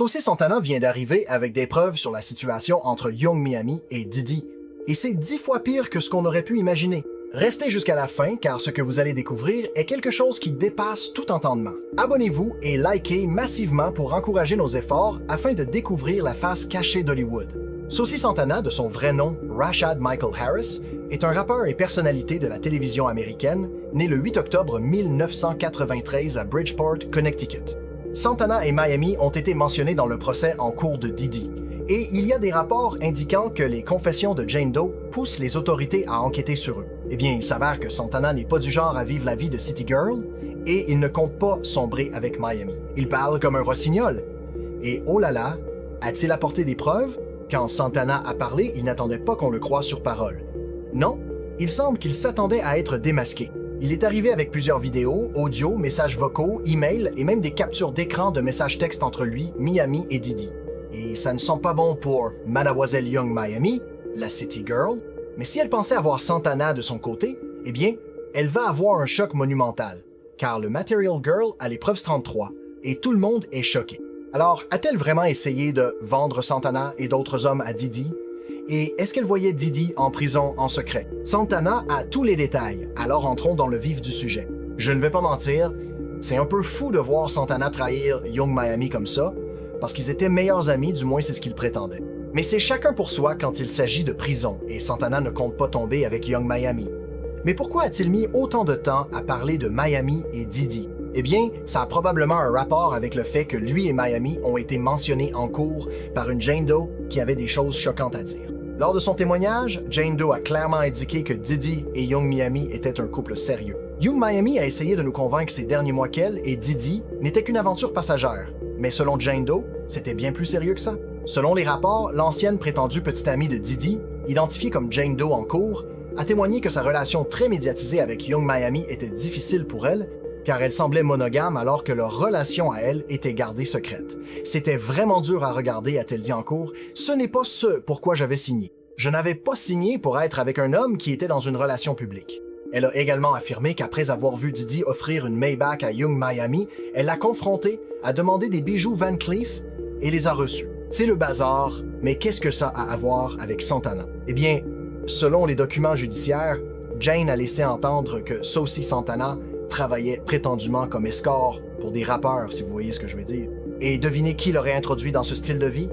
Saucy Santana vient d'arriver avec des preuves sur la situation entre Young Miami et Diddy. Et c'est 10 fois pire que ce qu'on aurait pu imaginer. Restez jusqu'à la fin car ce que vous allez découvrir est quelque chose qui dépasse tout entendement. Abonnez-vous et likez massivement pour encourager nos efforts afin de découvrir la face cachée d'Hollywood. Saucy Santana, de son vrai nom Rashad Michael Harris, est un rappeur et personnalité de la télévision américaine, né le 8 octobre 1993 à Bridgeport, Connecticut. Santana et Miami ont été mentionnés dans le procès en cours de Diddy. Et il y a des rapports indiquant que les confessions de Jane Doe poussent les autorités à enquêter sur eux. Eh bien, il s'avère que Santana n'est pas du genre à vivre la vie de City Girl et il ne compte pas sombrer avec Miami. Il parle comme un rossignol. Et oh là là, a-t-il apporté des preuves? Quand Santana a parlé, il n'attendait pas qu'on le croie sur parole. Non, il semble qu'il s'attendait à être démasqué. Il est arrivé avec plusieurs vidéos, audio, messages vocaux, emails et même des captures d'écran de messages textes entre lui, Miami et Diddy. Et ça ne sent pas bon pour Mademoiselle Young Miami, la City Girl, mais si elle pensait avoir Santana de son côté, eh bien, elle va avoir un choc monumental, car le Material Girl a l'épreuve 33 et tout le monde est choqué. Alors, a-t-elle vraiment essayé de vendre Santana et d'autres hommes à Diddy? Et est-ce qu'elle voyait Diddy en prison en secret? Santana a tous les détails, alors entrons dans le vif du sujet. Je ne vais pas mentir, c'est un peu fou de voir Santana trahir Young Miami comme ça, parce qu'ils étaient meilleurs amis, du moins c'est ce qu'ils prétendaient. Mais c'est chacun pour soi quand il s'agit de prison, et Santana ne compte pas tomber avec Young Miami. Mais pourquoi a-t-il mis autant de temps à parler de Miami et Diddy? Eh bien, ça a probablement un rapport avec le fait que lui et Miami ont été mentionnés en cours par une Jane Doe qui avait des choses choquantes à dire. Lors de son témoignage, Jane Doe a clairement indiqué que Diddy et Young Miami étaient un couple sérieux. Young Miami a essayé de nous convaincre ces derniers mois qu'elle et Diddy n'étaient qu'une aventure passagère. Mais selon Jane Doe, c'était bien plus sérieux que ça. Selon les rapports, l'ancienne prétendue petite amie de Diddy, identifiée comme Jane Doe en cours, a témoigné que sa relation très médiatisée avec Young Miami était difficile pour elle, car elle semblait monogame alors que leur relation à elle était gardée secrète. C'était vraiment dur à regarder, a-t-elle dit en cours. Ce n'est pas ce pourquoi j'avais signé. Je n'avais pas signé pour être avec un homme qui était dans une relation publique. Elle a également affirmé qu'après avoir vu Diddy offrir une Maybach à Young Miami, elle l'a confronté à demander des bijoux Van Cleef et les a reçus. C'est le bazar, mais qu'est-ce que ça a à voir avec Santana? Eh bien, selon les documents judiciaires, Jane a laissé entendre que Saucy Santana travaillait prétendument comme escort pour des rappeurs, si vous voyez ce que je veux dire. Et devinez qui l'aurait introduit dans ce style de vie?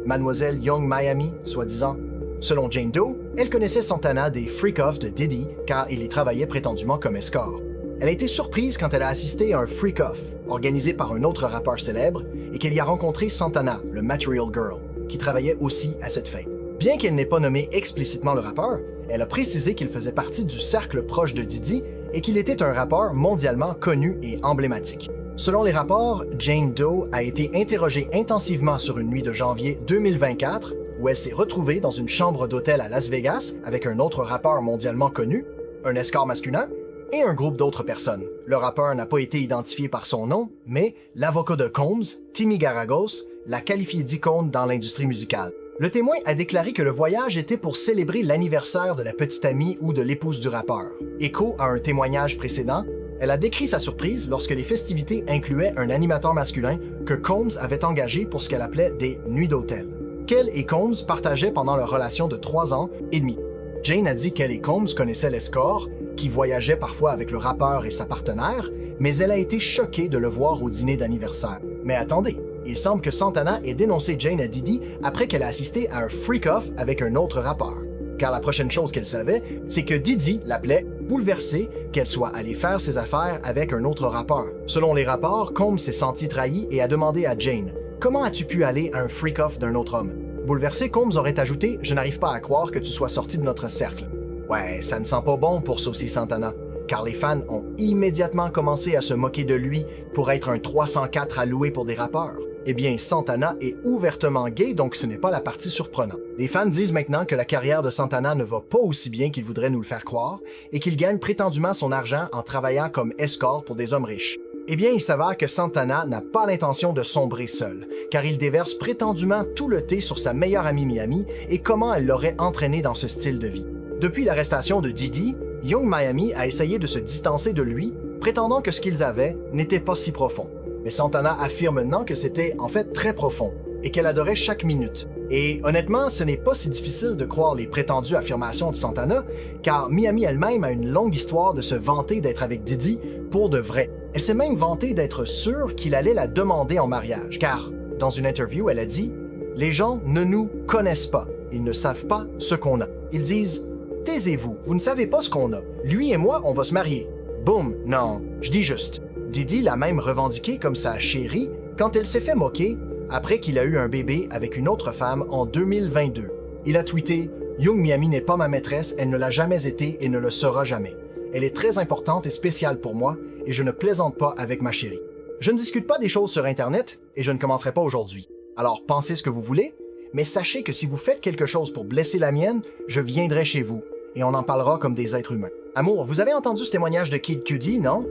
Mademoiselle Young Miami, soi-disant. Selon Jane Doe, elle connaissait Santana des freak-offs de Diddy car il y travaillait prétendument comme escort. Elle a été surprise quand elle a assisté à un freak-off organisé par un autre rappeur célèbre et qu'elle y a rencontré Santana, le Material Girl, qui travaillait aussi à cette fête. Bien qu'elle n'ait pas nommé explicitement le rappeur, elle a précisé qu'il faisait partie du cercle proche de Diddy et qu'il était un rappeur mondialement connu et emblématique. Selon les rapports, Jane Doe a été interrogée intensivement sur une nuit de janvier 2024 où elle s'est retrouvée dans une chambre d'hôtel à Las Vegas avec un autre rappeur mondialement connu, un escort masculin et un groupe d'autres personnes. Le rappeur n'a pas été identifié par son nom, mais l'avocat de Combs, Timmy Garagos, l'a qualifié d'icône dans l'industrie musicale. Le témoin a déclaré que le voyage était pour célébrer l'anniversaire de la petite amie ou de l'épouse du rappeur. Écho à un témoignage précédent, elle a décrit sa surprise lorsque les festivités incluaient un animateur masculin que Combs avait engagé pour ce qu'elle appelait des nuits d'hôtel, qu'elle et Combs partageaient pendant leur relation de 3 ans et demi. Jane a dit qu'elle et Combs connaissaient l'escort, qui voyageait parfois avec le rappeur et sa partenaire, mais elle a été choquée de le voir au dîner d'anniversaire. Mais attendez, il semble que Santana ait dénoncé Jane à Diddy après qu'elle a assisté à un freak-off avec un autre rappeur. Car la prochaine chose qu'elle savait, c'est que Diddy l'appelait bouleversée qu'elle soit allée faire ses affaires avec un autre rappeur. Selon les rapports, Combs s'est senti trahi et a demandé à Jane « Comment as-tu pu aller à un freak-off d'un autre homme ?» Bouleversé, Combs aurait ajouté « Je n'arrive pas à croire que tu sois sorti de notre cercle. » Ouais, ça ne sent pas bon pour Saucy Santana, car les fans ont immédiatement commencé à se moquer de lui pour être un 304 à louer pour des rappeurs. Eh bien, Santana est ouvertement gay, donc ce n'est pas la partie surprenante. Les fans disent maintenant que la carrière de Santana ne va pas aussi bien qu'ils voudraient nous le faire croire et qu'il gagne prétendument son argent en travaillant comme escort pour des hommes riches. Eh bien, il s'avère que Santana n'a pas l'intention de sombrer seul, car il déverse prétendument tout le thé sur sa meilleure amie Miami et comment elle l'aurait entraîné dans ce style de vie. Depuis l'arrestation de Diddy, Young Miami a essayé de se distancer de lui, prétendant que ce qu'ils avaient n'était pas si profond. Mais Santana affirme maintenant que c'était en fait très profond et qu'elle adorait chaque minute. Et honnêtement, ce n'est pas si difficile de croire les prétendues affirmations de Santana, car Miami elle-même a une longue histoire de se vanter d'être avec Diddy pour de vrai. Elle s'est même vantée d'être sûre qu'il allait la demander en mariage, car, dans une interview, elle a dit « Les gens ne nous connaissent pas, ils ne savent pas ce qu'on a. Ils disent « Taisez-vous, vous ne savez pas ce qu'on a. Lui et moi, on va se marier. » Boum, non, je dis juste. Diddy l'a même revendiqué comme sa chérie quand elle s'est fait moquer après qu'il a eu un bébé avec une autre femme en 2022. Il a tweeté « Yung Miami n'est pas ma maîtresse, elle ne l'a jamais été et ne le sera jamais. Elle est très importante et spéciale pour moi et je ne plaisante pas avec ma chérie. Je ne discute pas des choses sur Internet et je ne commencerai pas aujourd'hui. Alors pensez ce que vous voulez, mais sachez que si vous faites quelque chose pour blesser la mienne, je viendrai chez vous et on en parlera comme des êtres humains. » Amour, vous avez entendu ce témoignage de Kid Cudi, non?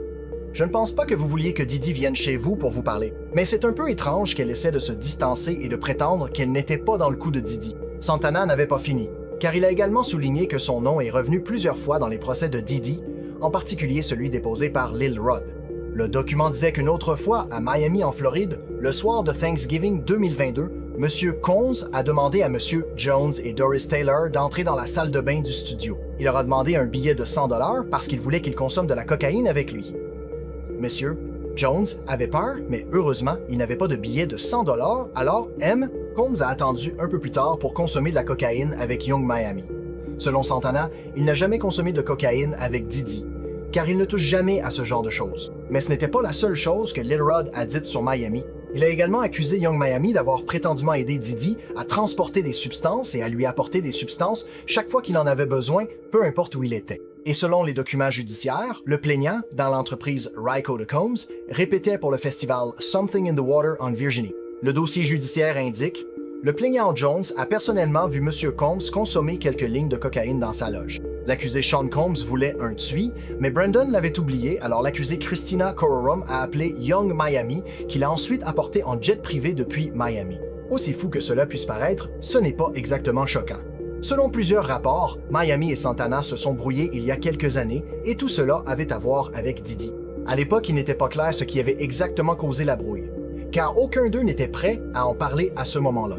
Je ne pense pas que vous vouliez que Diddy vienne chez vous pour vous parler, mais c'est un peu étrange qu'elle essaie de se distancer et de prétendre qu'elle n'était pas dans le coup de Diddy. Santana n'avait pas fini, car il a également souligné que son nom est revenu plusieurs fois dans les procès de Diddy, en particulier celui déposé par Lil Rod. Le document disait qu'une autre fois, à Miami en Floride, le soir de Thanksgiving 2022, M. Combs a demandé à M. Jones et Doris Taylor d'entrer dans la salle de bain du studio. Il leur a demandé un billet de 100 $ parce qu'il voulait qu'ils consomment de la cocaïne avec lui. Monsieur Jones avait peur, mais heureusement, il n'avait pas de billet de 100 $, alors M. Combs a attendu un peu plus tard pour consommer de la cocaïne avec Yung Miami. Selon Santana, il n'a jamais consommé de cocaïne avec Diddy, car il ne touche jamais à ce genre de choses. Mais ce n'était pas la seule chose que Lil Rod a dite sur Miami. Il a également accusé Yung Miami d'avoir prétendument aidé Diddy à transporter des substances et à lui apporter des substances chaque fois qu'il en avait besoin, peu importe où il était. Et selon les documents judiciaires, le plaignant, dans l'entreprise Ryco de Combs, répétait pour le festival Something in the Water en Virginie. Le dossier judiciaire indique « Le plaignant Jones a personnellement vu M. Combs consommer quelques lignes de cocaïne dans sa loge. L'accusé Sean Combs voulait un TUI, mais Brandon l'avait oublié, alors l'accusée Christina Kororum a appelé Yung Miami, qu'il a ensuite apporté en jet privé depuis Miami. Aussi fou que cela puisse paraître, ce n'est pas exactement choquant. Selon plusieurs rapports, Miami et Santana se sont brouillés il y a quelques années et tout cela avait à voir avec Diddy. À l'époque, il n'était pas clair ce qui avait exactement causé la brouille, car aucun d'eux n'était prêt à en parler à ce moment-là.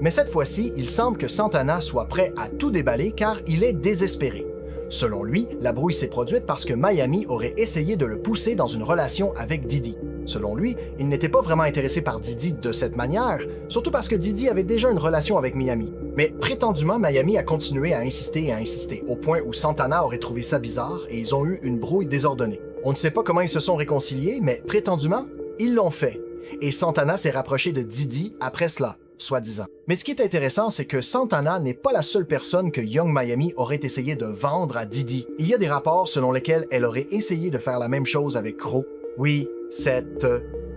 Mais cette fois-ci, il semble que Santana soit prêt à tout déballer car il est désespéré. Selon lui, la brouille s'est produite parce que Miami aurait essayé de le pousser dans une relation avec Diddy. Selon lui, il n'était pas vraiment intéressé par Diddy de cette manière, surtout parce que Diddy avait déjà une relation avec Miami. Mais prétendument, Miami a continué à insister, au point où Santana aurait trouvé ça bizarre et ils ont eu une brouille désordonnée. On ne sait pas comment ils se sont réconciliés, mais prétendument, ils l'ont fait. Et Santana s'est rapproché de Diddy après cela, soi-disant. Mais ce qui est intéressant, c'est que Santana n'est pas la seule personne que Yung Miami aurait essayé de vendre à Diddy. Il y a des rapports selon lesquels elle aurait essayé de faire la même chose avec Crow. Oui, c'est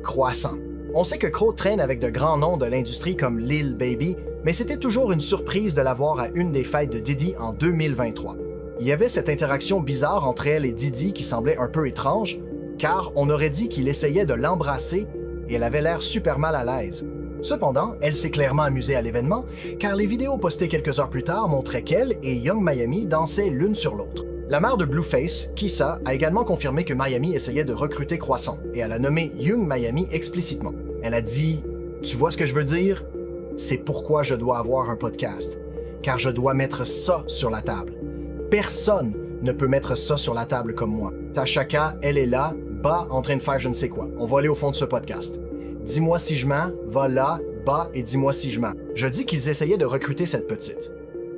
croissant. On sait que Crow traîne avec de grands noms de l'industrie comme Lil Baby, mais c'était toujours une surprise de la voir à une des fêtes de Diddy en 2023. Il y avait cette interaction bizarre entre elle et Diddy qui semblait un peu étrange, car on aurait dit qu'il essayait de l'embrasser et elle avait l'air super mal à l'aise. Cependant, elle s'est clairement amusée à l'événement, car les vidéos postées quelques heures plus tard montraient qu'elle et Yung Miami dansaient l'une sur l'autre. La mère de Blueface, Kissa, a également confirmé que Miami essayait de recruter Croissant, et elle a nommé Yung Miami explicitement. Elle a dit « Tu vois ce que je veux dire? C'est pourquoi je dois avoir un podcast, car je dois mettre ça sur la table. Personne ne peut mettre ça sur la table comme moi. Tashaka, elle est là, bas, en train de faire je ne sais quoi. On va aller au fond de ce podcast. Dis-moi si je mens, va là, bas, et dis-moi si je mens. » Je dis qu'ils essayaient de recruter cette petite.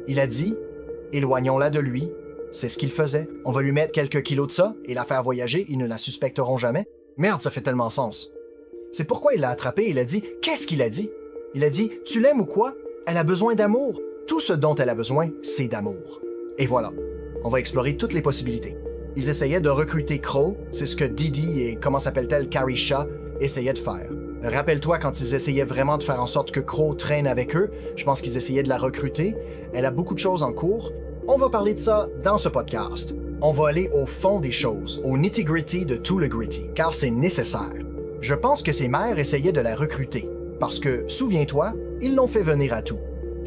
Il a dit « Éloignons-la de lui. » C'est ce qu'il faisait. On va lui mettre quelques kilos de ça et la faire voyager, ils ne la suspecteront jamais. Merde, ça fait tellement sens. C'est pourquoi il l'a attrapée et il a dit « Qu'est-ce qu'il a dit? » Il a dit « Tu l'aimes ou quoi? Elle a besoin d'amour. Tout ce dont elle a besoin, c'est d'amour. » Et voilà. On va explorer toutes les possibilités. Ils essayaient de recruter Crow, c'est ce que Diddy et comment s'appelle-t-elle Carisha essayaient de faire. Rappelle-toi quand ils essayaient vraiment de faire en sorte que Crow traîne avec eux, je pense qu'ils essayaient de la recruter. Elle a beaucoup de choses en cours. On va parler de ça dans ce podcast. On va aller au fond des choses, au nitty-gritty de tout le gritty, car c'est nécessaire. Je pense que ses mères essayaient de la recruter, parce que, souviens-toi, ils l'ont fait venir à tout.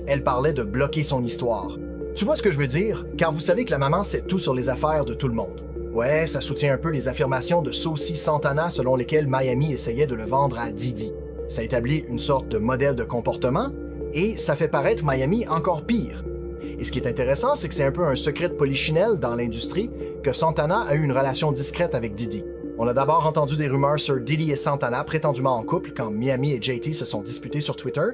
Elle parlait de bloquer son histoire. Tu vois ce que je veux dire? Car vous savez que la maman sait tout sur les affaires de tout le monde. Ouais, ça soutient un peu les affirmations de Saucy Santana selon lesquelles Miami essayait de le vendre à Diddy. Ça établit une sorte de modèle de comportement et ça fait paraître Miami encore pire. Et ce qui est intéressant, c'est que c'est un peu un secret de polichinelle dans l'industrie que Santana a eu une relation discrète avec Diddy. On a d'abord entendu des rumeurs sur Diddy et Santana prétendument en couple quand Miami et JT se sont disputés sur Twitter,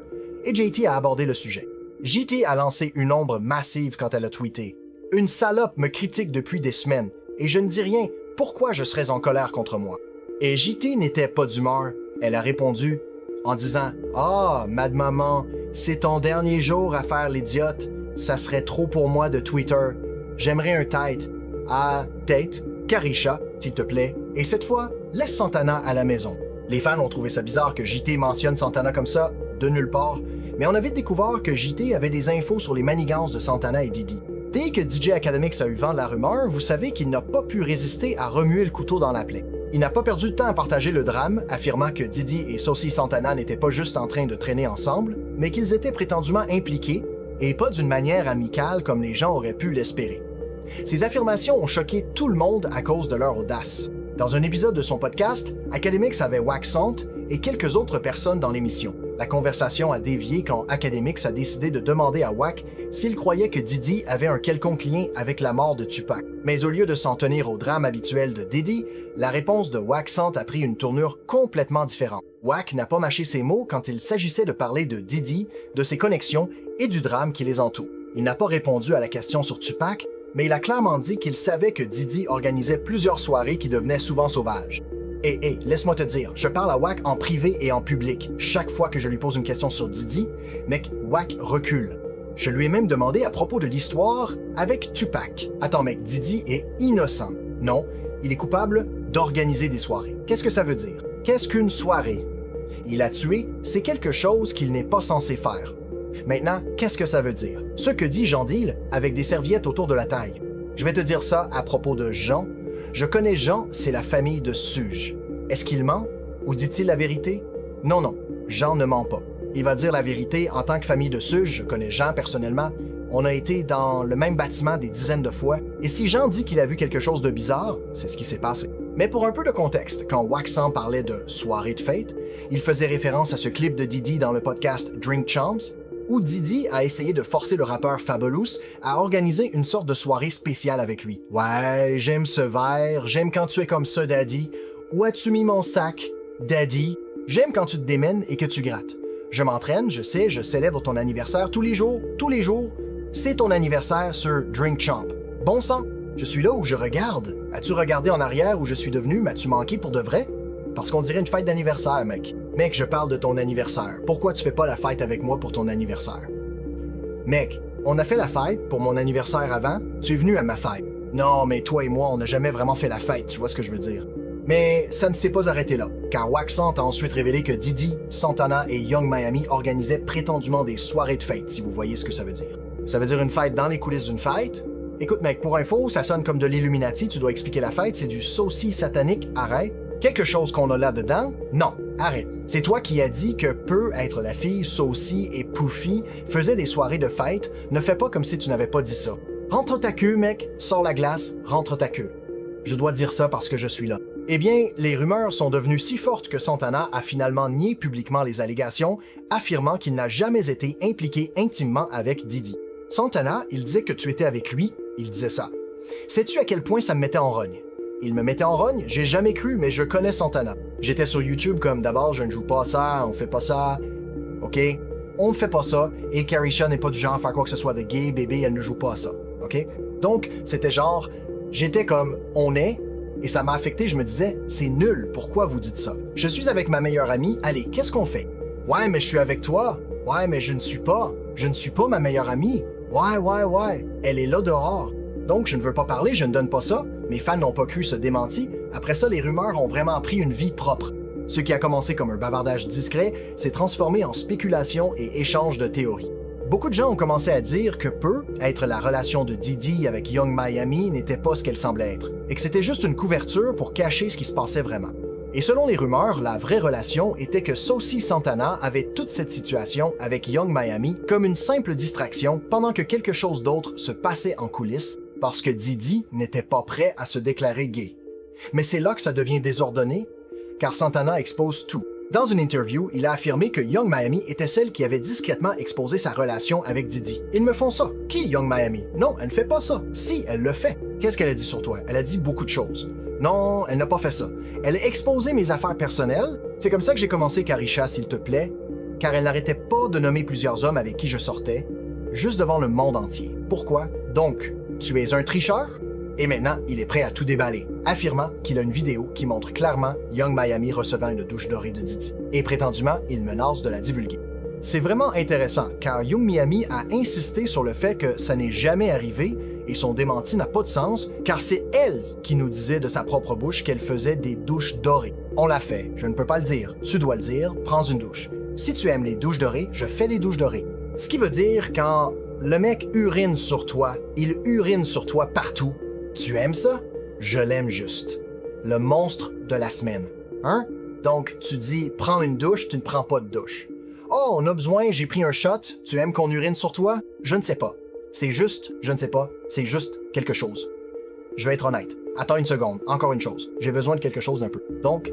et JT a abordé le sujet. JT a lancé une ombre massive quand elle a tweeté « Une salope me critique depuis des semaines, et je ne dis rien, pourquoi je serais en colère contre moi? » Et JT n'était pas d'humeur, elle a répondu en disant « Ah, Mad Maman, c'est ton dernier jour à faire l'idiote, ça serait trop pour moi de Twitter. J'aimerais un tête. Ah, Tate, Karisha, s'il te plaît. Et cette fois, laisse Santana à la maison. » Les fans ont trouvé ça bizarre que JT mentionne Santana comme ça, de nulle part, mais on a vite découvert que JT avait des infos sur les manigances de Santana et Diddy. Dès que DJ Akademiks a eu vent de la rumeur, vous savez qu'il n'a pas pu résister à remuer le couteau dans la plaie. Il n'a pas perdu de temps à partager le drame, affirmant que Diddy et Saucy Santana n'étaient pas juste en train de traîner ensemble, mais qu'ils étaient prétendument impliqués, et pas d'une manière amicale comme les gens auraient pu l'espérer. Ces affirmations ont choqué tout le monde à cause de leur audace. Dans un épisode de son podcast, Akademiks avait Waxant et quelques autres personnes dans l'émission. La conversation a dévié quand Akademiks a décidé de demander à Wack s'il croyait que Diddy avait un quelconque lien avec la mort de Tupac. Mais au lieu de s'en tenir au drame habituel de Diddy, la réponse de Waxant a pris une tournure complètement différente. Wack n'a pas mâché ses mots quand il s'agissait de parler de Diddy, de ses connexions et du drame qui les entoure. Il n'a pas répondu à la question sur Tupac, mais il a clairement dit qu'il savait que Diddy organisait plusieurs soirées qui devenaient souvent sauvages. Hey, laisse-moi te dire, je parle à Wack en privé et en public. Chaque fois que je lui pose une question sur Diddy, mec, Wack recule. Je lui ai même demandé à propos de l'histoire avec Tupac. Attends mec, Diddy est innocent. Non, il est coupable d'organiser des soirées. Qu'est-ce que ça veut dire? Qu'est-ce qu'une soirée? Il a tué, c'est quelque chose qu'il n'est pas censé faire. Maintenant, qu'est-ce que ça veut dire? Ce que dit Jean Deal avec des serviettes autour de la taille. Je vais te dire ça à propos de Jean. Je connais Jean, c'est la famille de Suge. Est-ce qu'il ment? Ou dit-il la vérité? Non, Jean ne ment pas. Il va dire la vérité en tant que famille de Suge, je connais Jean personnellement. On a été dans le même bâtiment des dizaines de fois, et si Jean dit qu'il a vu quelque chose de bizarre, c'est ce qui s'est passé. Mais pour un peu de contexte, quand Waxant parlait de soirée de fête, il faisait référence à ce clip de Diddy dans le podcast Drink Champs, où Diddy a essayé de forcer le rappeur Fabulous à organiser une sorte de soirée spéciale avec lui. Ouais, j'aime ce verre, j'aime quand tu es comme ça, Daddy. Où as-tu mis mon sac, Daddy? J'aime quand tu te démènes et que tu grattes. Je m'entraîne, je sais, je célèbre ton anniversaire tous les jours. C'est ton anniversaire sur Drink Champ. Bon sang, je suis là où je regarde. As-tu regardé en arrière où je suis devenu? M'as-tu manqué pour de vrai? Parce qu'on dirait une fête d'anniversaire, mec. Mec, je parle de ton anniversaire. Pourquoi tu fais pas la fête avec moi pour ton anniversaire? Mec, on a fait la fête pour mon anniversaire avant, tu es venu à ma fête. Non, mais toi et moi, on n'a jamais vraiment fait la fête, tu vois ce que je veux dire. Mais ça ne s'est pas arrêté là, car Waxant a ensuite révélé que Diddy, Santana et Young Miami organisaient prétendument des soirées de fête, si vous voyez ce que ça veut dire. Ça veut dire une fête dans les coulisses d'une fête? Écoute mec, pour info, ça sonne comme de l'Illuminati, tu dois expliquer la fête, c'est du saucy satanique, arrête. Quelque chose qu'on a là-dedans? Non, arrête. C'est toi qui as dit que Peu être la fille Saucy et Poufy faisait des soirées de fête, ne fais pas comme si tu n'avais pas dit ça. Rentre ta queue, mec, sors la glace, rentre ta queue. Je dois dire ça parce que je suis là. Eh bien, les rumeurs sont devenues si fortes que Santana a finalement nié publiquement les allégations, affirmant qu'il n'a jamais été impliqué intimement avec Diddy. Santana, il disait que tu étais avec lui, il disait ça. Sais-tu à quel point ça me mettait en rogne? Il me mettait en rogne, j'ai jamais cru, mais je connais Santana. J'étais sur YouTube comme d'abord, je ne joue pas à ça, on fait pas ça. OK? On ne fait pas ça, et Karisha n'est pas du genre à faire quoi que ce soit de gay, bébé, elle ne joue pas à ça. OK? Donc, c'était genre, j'étais comme, on est, et ça m'a affecté, je me disais, c'est nul, pourquoi vous dites ça? Je suis avec ma meilleure amie, allez, qu'est-ce qu'on fait? Ouais, mais je suis avec toi. Ouais, mais je ne suis pas ma meilleure amie. Ouais, elle est là dehors. Donc, je ne veux pas parler, je ne donne pas ça. Mes fans n'ont pas cru ce démenti. Après ça, les rumeurs ont vraiment pris une vie propre. Ce qui a commencé comme un bavardage discret s'est transformé en spéculation et échange de théories. Beaucoup de gens ont commencé à dire que Peu être la relation de Diddy avec Young Miami n'était pas ce qu'elle semblait être, et que c'était juste une couverture pour cacher ce qui se passait vraiment. Et selon les rumeurs, la vraie relation était que Saucy Santana avait toute cette situation avec Young Miami comme une simple distraction pendant que quelque chose d'autre se passait en coulisses, parce que Didi n'était pas prêt à se déclarer gay. Mais c'est là que ça devient désordonné, car Santana expose tout. Dans une interview, il a affirmé que Yung Miami était celle qui avait discrètement exposé sa relation avec Didi. Ils me font ça. Qui, Yung Miami? Non, elle ne fait pas ça. Si, elle le fait. Qu'est-ce qu'elle a dit sur toi? Elle a dit beaucoup de choses. Non, elle n'a pas fait ça. Elle a exposé mes affaires personnelles. C'est comme ça que j'ai commencé Karisha, s'il te plaît, car elle n'arrêtait pas de nommer plusieurs hommes avec qui je sortais, juste devant le monde entier. Pourquoi? Donc, tu es un tricheur? Et maintenant, il est prêt à tout déballer, affirmant qu'il a une vidéo qui montre clairement Yung Miami recevant une douche dorée de Didi. Et prétendument, il menace de la divulguer. C'est vraiment intéressant, car Yung Miami a insisté sur le fait que ça n'est jamais arrivé et son démenti n'a pas de sens, car c'est elle qui nous disait de sa propre bouche qu'elle faisait des douches dorées. On l'a fait, je ne peux pas le dire, tu dois le dire, prends une douche. Si tu aimes les douches dorées, je fais des douches dorées. Ce qui veut dire quand le mec urine sur toi, il urine sur toi partout. Tu aimes ça? Je l'aime juste. Le monstre de la semaine. Hein? Donc, tu dis, prends une douche, tu ne prends pas de douche. Oh, on a besoin, j'ai pris un shot, tu aimes qu'on urine sur toi? Je ne sais pas. C'est juste, je ne sais pas, c'est juste quelque chose. Je vais être honnête. Attends une seconde, encore une chose. J'ai besoin de quelque chose d'un peu. Donc,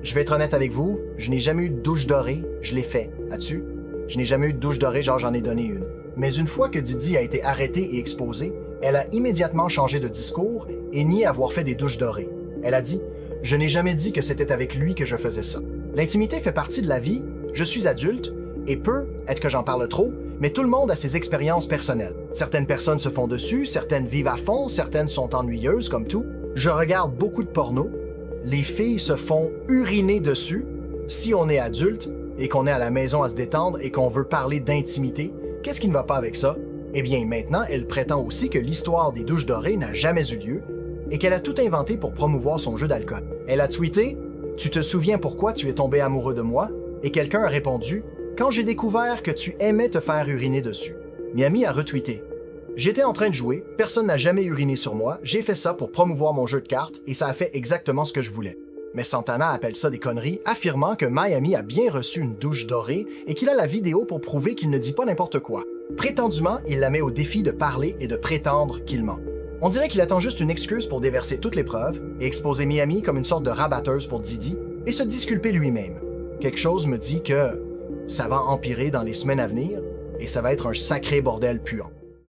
je vais être honnête avec vous, je n'ai jamais eu de douche dorée, je l'ai fait. As-tu? Je n'ai jamais eu de douche dorée, genre j'en ai donné une. Mais une fois que Didi a été arrêtée et exposée, elle a immédiatement changé de discours et nié avoir fait des douches dorées. Elle a dit « Je n'ai jamais dit que c'était avec lui que je faisais ça. L'intimité fait partie de la vie, je suis adulte, et peut être que j'en parle trop, mais tout le monde a ses expériences personnelles. Certaines personnes se font dessus, certaines vivent à fond, certaines sont ennuyeuses comme tout. Je regarde beaucoup de porno. Les filles se font uriner dessus. Si on est adulte et qu'on est à la maison à se détendre et qu'on veut parler d'intimité, qu'est-ce qui ne va pas avec ça? Eh bien, maintenant, elle prétend aussi que l'histoire des douches dorées n'a jamais eu lieu et qu'elle a tout inventé pour promouvoir son jeu d'alcool. Elle a tweeté « Tu te souviens pourquoi tu es tombé amoureux de moi? » Et quelqu'un a répondu « Quand j'ai découvert que tu aimais te faire uriner dessus. » Miami a retweeté « J'étais en train de jouer, personne n'a jamais uriné sur moi, j'ai fait ça pour promouvoir mon jeu de cartes et ça a fait exactement ce que je voulais. » Mais Santana appelle ça des conneries, affirmant que Miami a bien reçu une douche dorée et qu'il a la vidéo pour prouver qu'il ne dit pas n'importe quoi. Prétendument, il la met au défi de parler et de prétendre qu'il ment. On dirait qu'il attend juste une excuse pour déverser toutes les preuves et exposer Miami comme une sorte de rabatteuse pour Didi et se disculper lui-même. Quelque chose me dit que ça va empirer dans les semaines à venir et ça va être un sacré bordel puant.